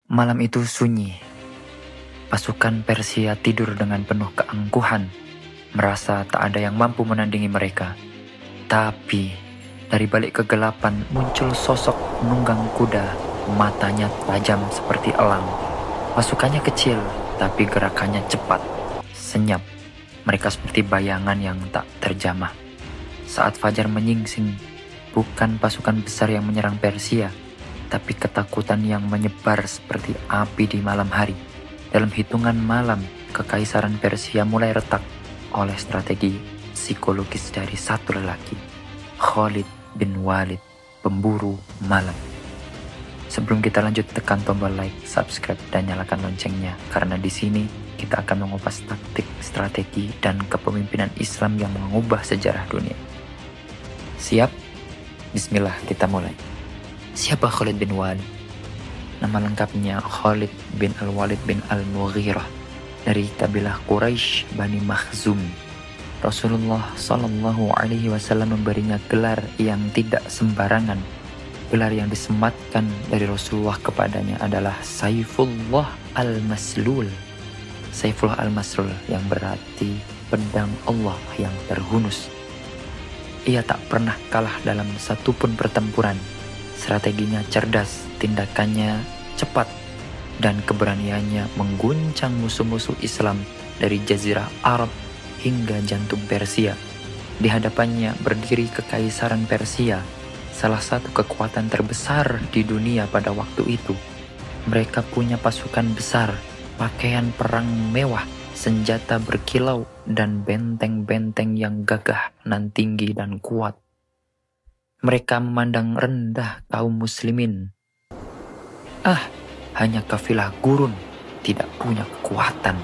Malam itu sunyi. Pasukan Persia tidur dengan penuh keangkuhan, merasa tak ada yang mampu menandingi mereka. Tapi dari balik kegelapan muncul sosok menunggang kuda, matanya tajam seperti elang. Pasukannya kecil, tapi gerakannya cepat, senyap. Mereka seperti bayangan yang tak terjamah. Saat fajar menyingsing, bukan pasukan besar yang menyerang Persia, tapi ketakutan yang menyebar seperti api di malam hari. Dalam hitungan malam, kekaisaran Persia mulai retak oleh strategi psikologis dari satu lelaki, Khalid bin Walid, pemburu malam. Sebelum kita lanjut, tekan tombol like, subscribe, dan nyalakan loncengnya, karena di sini kita akan mengupas taktik, strategi, dan kepemimpinan Islam yang mengubah sejarah dunia. Siap? Bismillah, kita mulai. Siapa Khalid bin Walid? Nama lengkapnya Khalid bin Al-Walid bin Al-Mughirah, dari kabilah Quraisy Bani Makhzum. Rasulullah Shallallahu Alaihi Wasallam memberinya gelar yang tidak sembarangan. Gelar yang disematkan dari Rasulullah kepadanya adalah Saifullah Al-Maslul. Saifullah Al-Maslul yang berarti pedang Allah yang terhunus. Ia tak pernah kalah dalam satupun pertempuran. Strateginya cerdas, tindakannya cepat, dan keberaniannya mengguncang musuh-musuh Islam dari Jazirah Arab hingga jantung Persia. Di hadapannya berdiri Kekaisaran Persia, salah satu kekuatan terbesar di dunia pada waktu itu. Mereka punya pasukan besar, pakaian perang mewah, senjata berkilau, dan benteng-benteng yang gagah nan tinggi dan kuat. Mereka memandang rendah kaum muslimin. Hanya kafilah gurun, tidak punya kekuatan.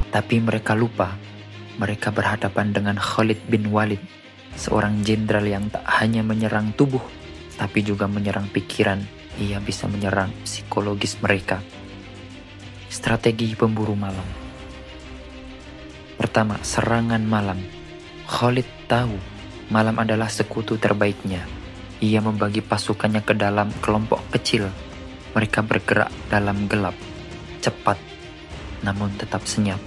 Tapi mereka lupa, mereka berhadapan dengan Khalid bin Walid, seorang jenderal yang tak hanya menyerang tubuh, tapi juga menyerang pikiran. Ia bisa menyerang psikologis mereka. Strategi pemburu malam. Pertama, serangan malam. Khalid tahu malam adalah sekutu terbaiknya. Ia membagi pasukannya ke dalam kelompok kecil. Mereka bergerak dalam gelap, cepat, namun tetap senyap.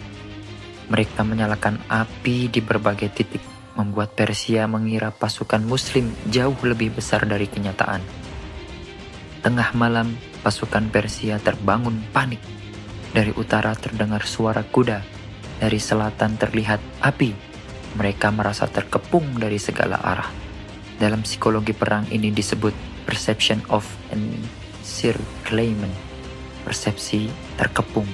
Mereka menyalakan api di berbagai titik, membuat Persia mengira pasukan Muslim jauh lebih besar dari kenyataan. Tengah malam, pasukan Persia terbangun panik. Dari utara terdengar suara kuda, dari selatan terlihat api. Mereka merasa terkepung dari segala arah. Dalam psikologi perang ini disebut perception of encirclement, persepsi terkepung.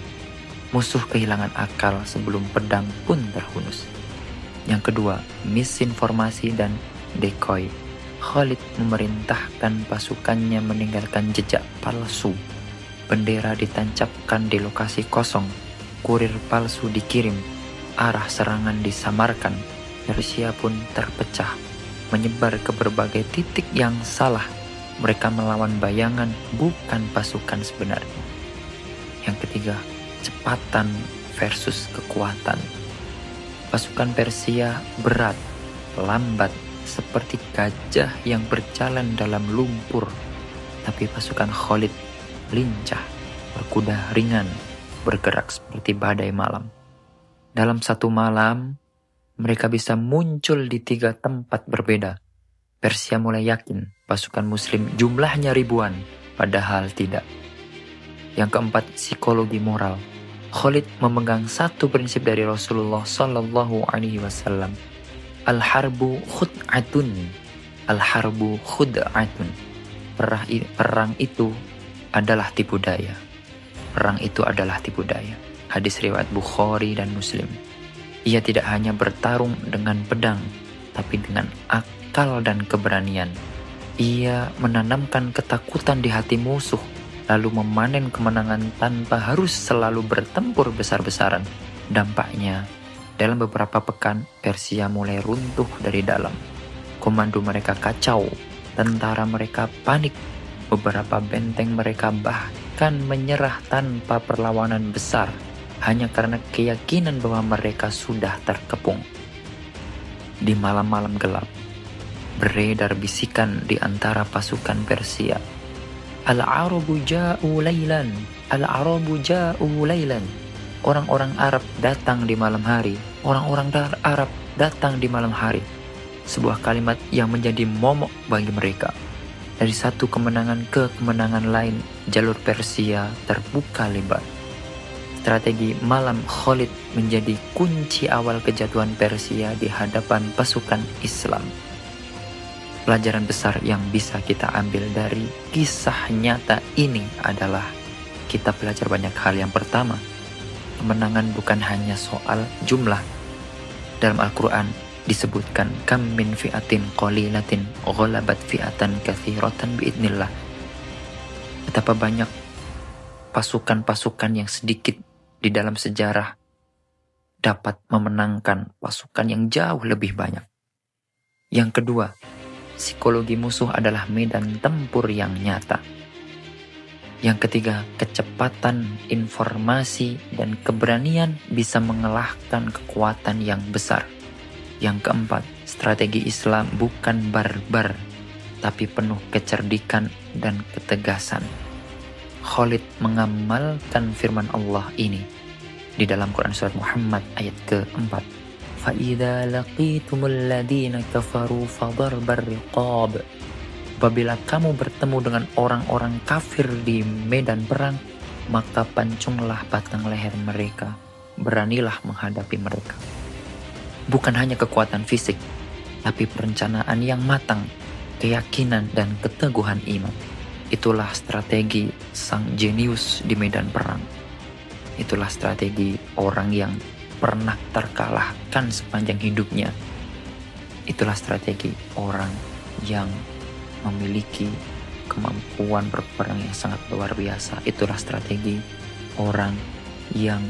Musuh kehilangan akal sebelum pedang pun terhunus. Yang kedua, misinformasi dan decoy. Khalid memerintahkan pasukannya meninggalkan jejak palsu. Bendera ditancapkan di lokasi kosong, kurir palsu dikirim, arah serangan disamarkan. Persia pun terpecah, menyebar ke berbagai titik yang salah. Mereka melawan bayangan, bukan pasukan sebenarnya. Yang ketiga, kecepatan versus kekuatan. Pasukan Persia berat, lambat, seperti gajah yang berjalan dalam lumpur. Tapi pasukan Khalid lincah, berkuda ringan, bergerak seperti badai malam. Dalam satu malam, mereka bisa muncul di 3 tempat berbeda. Persia mulai yakin pasukan Muslim jumlahnya ribuan, padahal tidak. Yang keempat, psikologi moral. Khalid memegang satu prinsip dari Rasulullah Sallallahu Alaihi Wasallam. Al-harbu khud'atun. Al-harbu khud'atun. Perang itu adalah tipu daya. Perang itu adalah tipu daya. Hadis riwayat Bukhari dan Muslim. Ia tidak hanya bertarung dengan pedang, tapi dengan akal dan keberanian. Ia menanamkan ketakutan di hati musuh, lalu memanen kemenangan tanpa harus selalu bertempur besar-besaran. Dampaknya, dalam beberapa pekan, Persia mulai runtuh dari dalam. Komando mereka kacau, tentara mereka panik, beberapa benteng mereka bahkan menyerah tanpa perlawanan besar, hanya karena keyakinan bahwa mereka sudah terkepung. Di malam-malam gelap, beredar bisikan di antara pasukan Persia. Al-Arabu ja'u laylan. Al-Arabu ja'u laylan. Orang-orang Arab datang di malam hari. Orang-orang Arab datang di malam hari. Sebuah kalimat yang menjadi momok bagi mereka. Dari satu kemenangan ke kemenangan lain, jalur Persia terbuka lebar. Strategi malam Khalid menjadi kunci awal kejatuhan Persia di hadapan pasukan Islam. Pelajaran besar yang bisa kita ambil dari kisah nyata ini adalah kita belajar banyak hal. Yang pertama, kemenangan bukan hanya soal jumlah. Dalam Al-Quran disebutkan kam min fi'atin qalilatin ghalabat fi'atan katsiratan biidznillah. Betapa banyak pasukan-pasukan yang sedikit di dalam sejarah dapat memenangkan pasukan yang jauh lebih banyak. Yang kedua, psikologi musuh adalah medan tempur yang nyata. Yang ketiga, kecepatan informasi dan keberanian bisa mengalahkan kekuatan yang besar. Yang keempat, strategi Islam bukan barbar, tapi penuh kecerdikan dan ketegasan. Khalid mengamalkan firman Allah ini di dalam Quran surat Muhammad ayat ke-4. فَإِذَا لَقِيتُمُ الَّذِينَ كَفَرُوا فَضَرْبَ الرِّقَابِ. Apabila kamu bertemu dengan orang-orang kafir di medan perang, maka pancunglah batang leher mereka. Beranilah menghadapi mereka. Bukan hanya kekuatan fisik, tapi perencanaan yang matang, keyakinan dan keteguhan iman. Itulah strategi sang jenius di medan perang. Itulah strategi orang yang pernah terkalahkan sepanjang hidupnya. Itulah strategi orang yang memiliki kemampuan berperang yang sangat luar biasa. Itulah strategi orang yang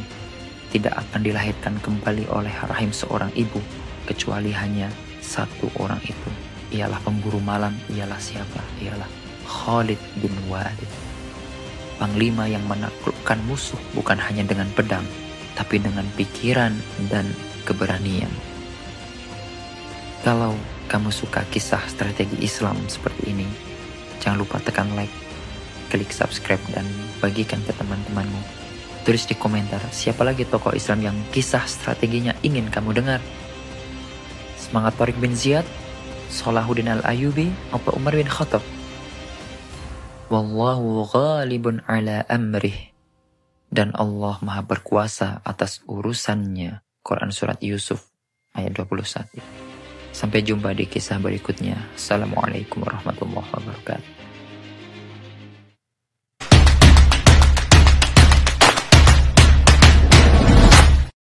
tidak akan dilahirkan kembali oleh rahim seorang ibu, kecuali hanya satu orang itu. Ialah pemburu malam, ialah siapa? Ialah Khalid bin Walid. Panglima yang menaklukkan musuh bukan hanya dengan pedang, tapi dengan pikiran dan keberanian. Kalau kamu suka kisah strategi Islam seperti ini, jangan lupa tekan like, klik subscribe, dan bagikan ke teman-temanmu. Tulis di komentar siapa lagi tokoh Islam yang kisah strateginya ingin kamu dengar. Semangat Tariq bin Ziyad, Salahuddin al-Ayyubi, atau Umar bin Khattab. Wallahu ghalibun ala amrih. Dan Allah maha berkuasa atas urusannya. Quran surat Yusuf ayat 21. Sampai jumpa di kisah berikutnya. Assalamualaikum warahmatullahi wabarakatuh.